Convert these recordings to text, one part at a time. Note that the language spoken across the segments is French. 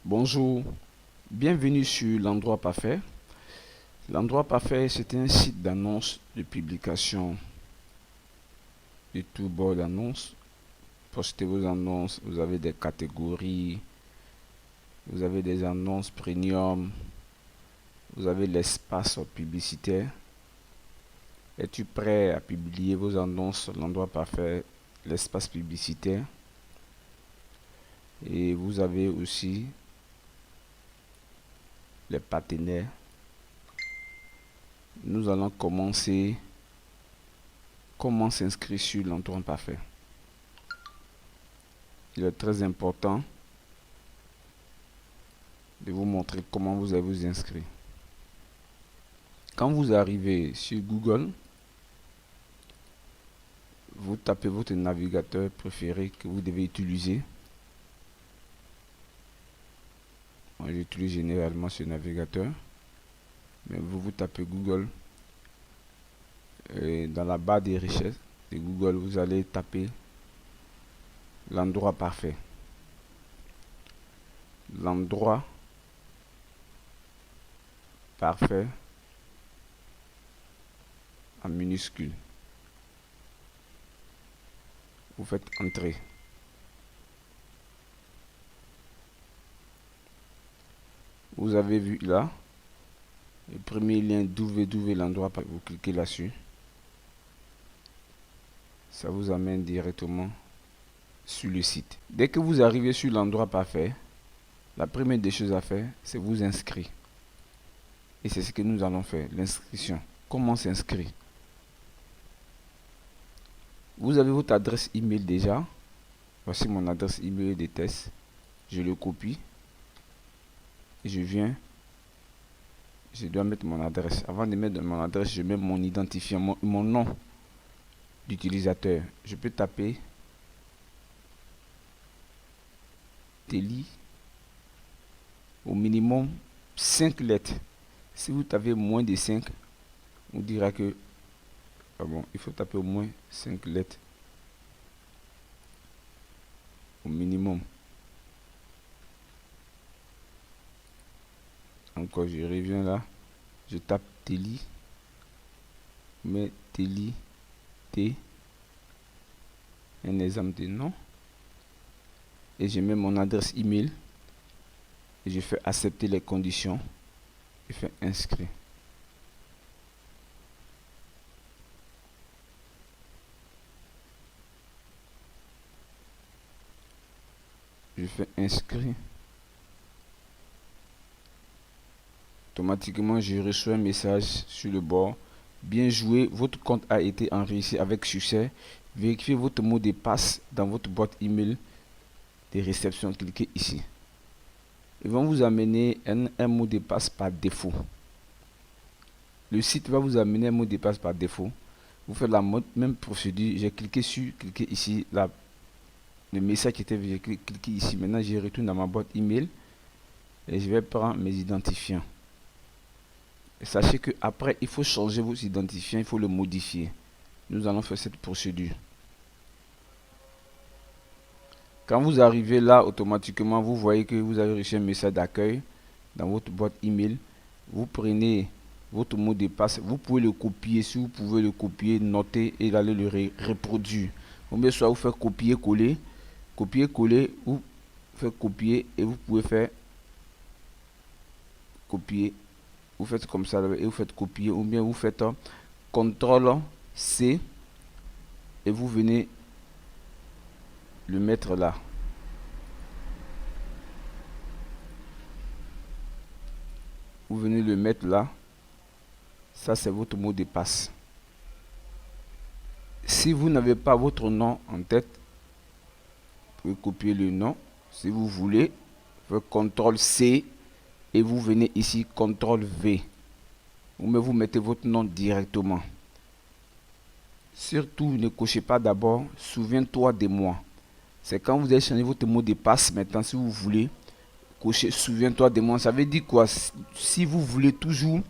Bonjour, bienvenue sur l'endroit parfait. L'endroit parfait, c'est un site d'annonces, de publication de tout bord d'annonces. Postez vos annonces, vous avez des catégories, vous avez des annonces premium, vous avez l'espace publicitaire. Es-tu prêt à publier vos annonces sur l'endroit parfait, l'espace publicitaire? Et vous avez aussi les partenaires. Nous allons commencer. Comment s'inscrire sur l'endroit parfait? Il est très important de vous montrer comment vous allez vous inscrire. Quand vous arrivez sur Google, vous tapez votre navigateur préféré que vous devez utiliser. Moi, j'utilise généralement ce navigateur. Mais vous tapez Google. Et dans la barre des recherches de Google, vous allez taper l'endroit parfait. L'endroit parfait en minuscule. Vous faites entrer. Vous avez vu là le premier lien www l'endroit parfait. Vous cliquez là-dessus. Ça vous amène directement sur le site. Dès que vous arrivez sur l'endroit parfait, la première des choses à faire, c'est vous inscrire. Et c'est ce que nous allons faire, l'inscription. Comment s'inscrire? Vous avez votre adresse email déjà. Voici mon adresse email de test. Je le copie. Et je viens. Je dois mettre mon adresse. Avant de mettre mon adresse, je mets mon identifiant, mon nom d'utilisateur. Je peux taper Teli au minimum 5 lettres. Si vous tapez moins de 5, on dira que il faut taper au moins 5 lettres au minimum. Encore, je reviens là. Je tape Teli. Mais Teli T. Un exemple de nom. Et je mets mon adresse email. Et je fais accepter les conditions. Je fais inscrire. Je fais inscrire. Automatiquement, je reçois un message sur le bord. Bien joué, votre compte a été enregistré avec succès. Vérifiez votre mot de passe dans votre boîte email de réception. Cliquez ici. Ils vont vous amener un mot de passe par défaut. Le site va vous amener un mot de passe par défaut. Vous faites la même procédure. J'ai cliqué cliquez ici. Le message qui était vu, j'ai cliqué ici. Maintenant, je retourne dans ma boîte email et je vais prendre mes identifiants. Et sachez que après, il faut changer vos identifiants, il faut le modifier. Nous allons faire cette procédure. Quand vous arrivez là, automatiquement, vous voyez que vous avez reçu un message d'accueil dans votre boîte email. Vous prenez votre mot de passe, vous pouvez le copier, si vous pouvez le copier, noter et aller le reproduire. Ou bien soit vous faites copier-coller, ou faites copier et vous pouvez faire copier. Vous faites comme ça et vous faites copier, ou bien vous faites CTRL C et vous venez le mettre là. Vous venez le mettre là. Ça, c'est votre mot de passe. Si vous n'avez pas votre nom en tête, vous pouvez copier le nom. Si vous voulez, vous faites CTRL C et vous venez ici CTRL V. Vous mettez votre nom directement. Surtout, ne cochez pas d'abord souviens-toi de moi. C'est quand vous allez changer votre mot de passe maintenant, si vous voulez cocher souviens-toi de moi. Ça veut dire quoi? Si vous voulez toujours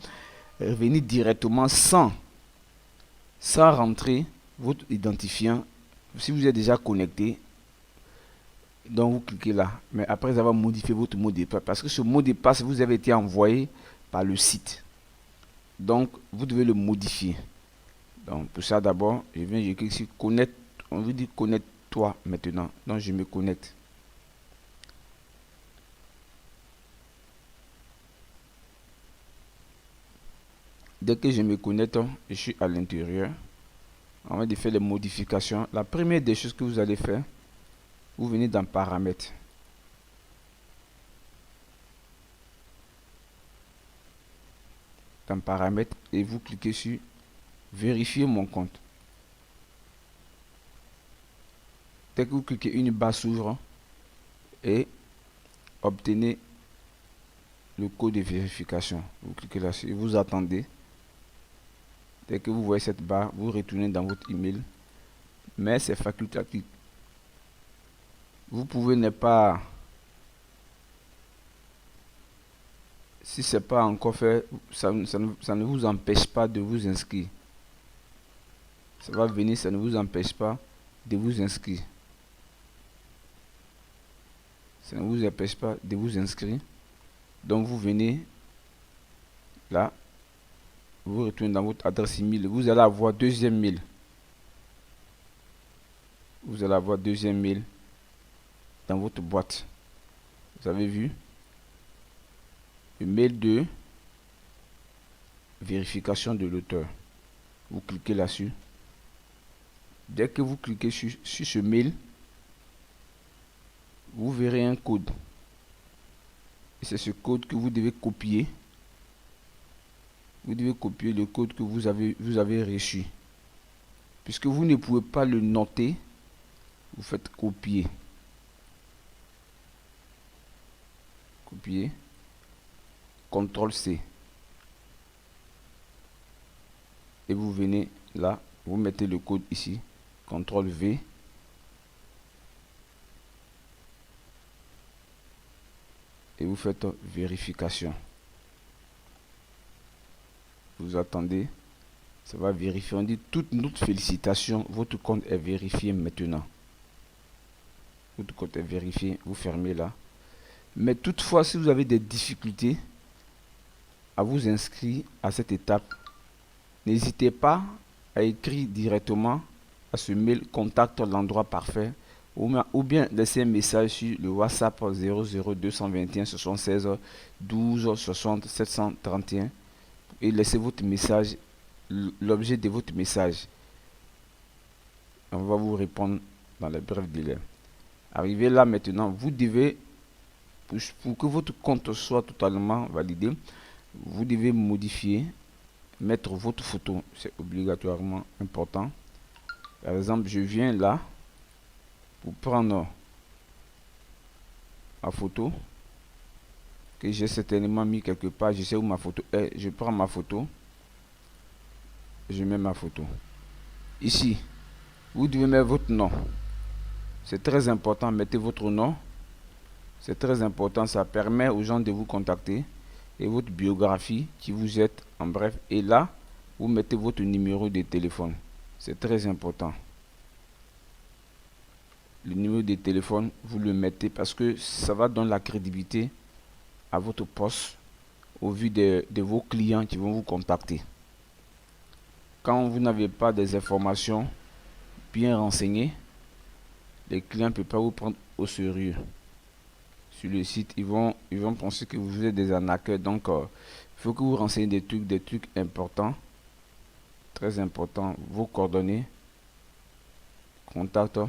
revenir directement sans rentrer votre identifiant, si vous êtes déjà connecté, Donc vous cliquez là. Mais après avoir modifié votre mot de passe, parce que ce mot de passe vous avez été envoyé par le site. Donc vous devez le modifier. Donc pour ça d'abord, je clique ici connecte. On vous dit connecte-toi maintenant. Donc je me connecte. Dès que je me connecte, je suis à l'intérieur. On va faire les modifications. La première des choses que vous allez faire, vous venez dans paramètres. Dans paramètres et vous cliquez sur vérifier mon compte. Dès que vous cliquez, une barre s'ouvre et obtenez le code de vérification. Vous cliquez là-dessus et vous attendez. Dès que vous voyez cette barre, vous retournez dans votre email. Mais c'est facultatif. Vous pouvez ne pas, si c'est pas encore fait, ça ne vous empêche pas de vous inscrire. Ça va venir, ça ne vous empêche pas de vous inscrire. Ça ne vous empêche pas de vous inscrire. Donc vous venez là, vous retournez dans votre adresse email. Vous allez avoir deuxième mail. Vous allez avoir deuxième mail dans votre boîte. Vous avez vu le mail de vérification de l'auteur. Vous cliquez là-dessus. Dès que vous cliquez sur ce mail, vous verrez un code. Et c'est ce code que vous devez copier. Vous devez copier le code que vous avez reçu. Puisque vous ne pouvez pas le noter, vous faites copier. Copier. CTRL-C. Et vous venez là, vous mettez le code ici. CTRL-V. Et vous faites vérification. Vous attendez. Ça va vérifier. On dit toute notre félicitation. Votre compte est vérifié maintenant. Votre compte est vérifié. Vous fermez là. Mais toutefois, si vous avez des difficultés à vous inscrire à cette étape, n'hésitez pas à écrire directement à ce mail contact l'endroit parfait ou bien laisser un message sur le WhatsApp 00221 76 12 60 731 et laissez votre message, l'objet de votre message. On va vous répondre dans les brefs délais. Arrivé là maintenant, vous devez, pour que votre compte soit totalement validé, vous devez modifier, mettre votre photo. C'est obligatoirement important. Par exemple, je viens là pour prendre ma photo que j'ai certainement mis quelque part. Je sais où ma photo est. Je prends ma photo. Je mets ma photo. Ici, vous devez mettre votre nom. C'est très important. Mettez votre nom. C'est très important. Ça permet aux gens de vous contacter. Et votre biographie, qui vous êtes, en bref. Et là, vous mettez votre numéro de téléphone. C'est très important. Le numéro de téléphone, vous le mettez parce que ça va donner la crédibilité à votre poste au vu de vos clients qui vont vous contacter. Quand vous n'avez pas des informations bien renseignées, les clients ne peuvent pas vous prendre au sérieux. Sur le site, ils vont penser que vous êtes des arnaqueurs. Donc, il faut que vous renseignez des trucs importants, très importants, vos coordonnées, contacts,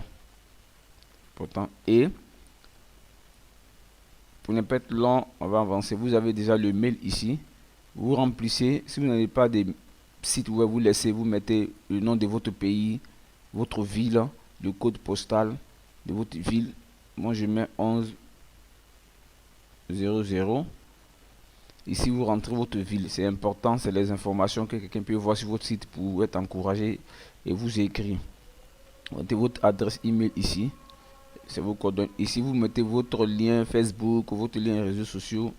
important. Et pour ne pas être long, on va avancer. Vous avez déjà le mail ici. Vous remplissez. Si vous n'avez pas de site web, vous laissez, vous mettez le nom de votre pays, votre ville, le code postal de votre ville. Moi, je mets 1100. Ici, vous rentrez votre ville. C'est important. C'est les informations que quelqu'un peut voir sur votre site pour être encouragé et vous écrire. Mettez votre adresse email ici. C'est vos coordonnées. Ici, vous mettez votre lien Facebook, votre lien réseaux sociaux.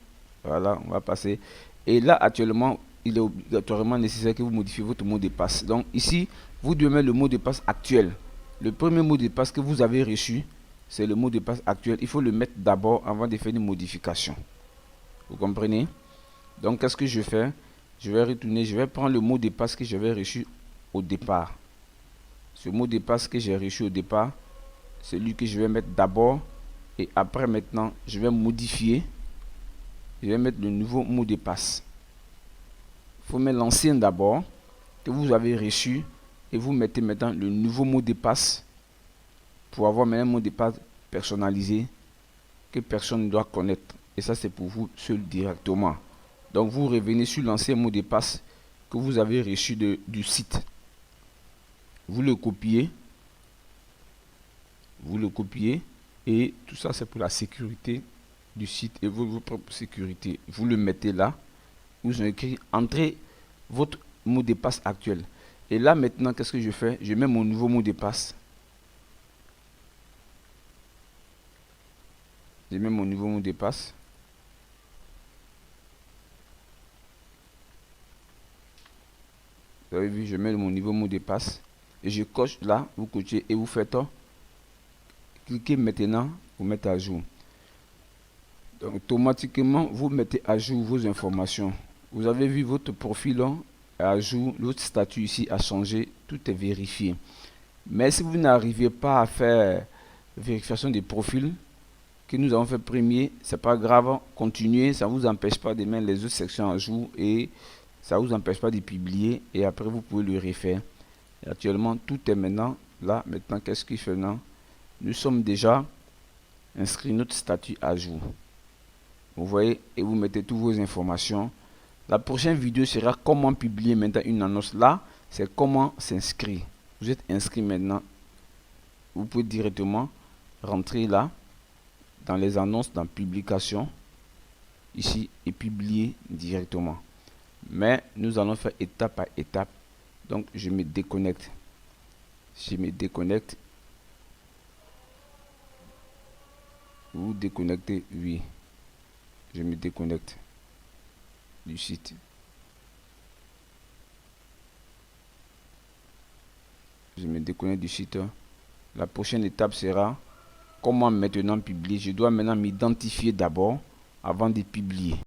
Voilà, on va passer. Et là, actuellement, il est obligatoirement nécessaire que vous modifiez votre mot de passe. Donc ici, vous devez mettre le mot de passe actuel. Le premier mot de passe que vous avez reçu, c'est le mot de passe actuel. Il faut le mettre d'abord avant de faire une modification. Vous comprenez? Donc, qu'est-ce que je fais? Je vais retourner, je vais prendre le mot de passe que j'avais reçu au départ. Ce mot de passe que j'ai reçu au départ, c'est lui que je vais mettre d'abord. Et après, maintenant, je vais modifier. Je vais mettre le nouveau mot de passe. Il faut mettre l'ancien d'abord, que vous avez reçu. Et vous mettez maintenant le nouveau mot de passe pour avoir maintenant un mot de passe personnalisé que personne ne doit connaître. Et ça, c'est pour vous seul directement. Donc, vous revenez sur l'ancien mot de passe que vous avez reçu du site. Vous le copiez. Vous le copiez. Et tout ça, c'est pour la sécurité du site et votre propre sécurité. Vous le mettez là. Vous écrivez, entrez votre mot de passe actuel. Et là, maintenant, qu'est-ce que je fais? Je mets mon nouveau mot de passe. Je mets mon nouveau mot de passe. Vous avez vu, je mets mon nouveau mot de passe. Et je coche là, vous cochez et vous faites. Cliquez maintenant, vous mettez à jour. Donc, automatiquement, vous mettez à jour vos informations. Vous avez vu votre profil à jour, l'autre statut ici a changé, tout est vérifié. Mais si vous n'arrivez pas à faire vérification des profils que nous avons fait premier, c'est pas grave, continuez, ça ne vous empêche pas de mettre les autres sections à jour et ça ne vous empêche pas de publier et après vous pouvez le refaire. Et actuellement, tout est maintenant là. Maintenant, qu'est-ce qu'il fait maintenant? Nous sommes déjà inscrits notre statut à jour. Vous voyez, et vous mettez toutes vos informations. La prochaine vidéo sera comment publier maintenant une annonce. Là, c'est comment s'inscrire. Vous êtes inscrit maintenant. Vous pouvez directement rentrer là, dans les annonces, dans publication, ici, et publier directement. Mais nous allons faire étape par étape. Donc, je me déconnecte. Je me déconnecte. Vous déconnectez, oui. Je me déconnecte du site. Je me déconnecte du site. La prochaine étape sera comment maintenant publier. Je dois maintenant m'identifier d'abord avant de publier.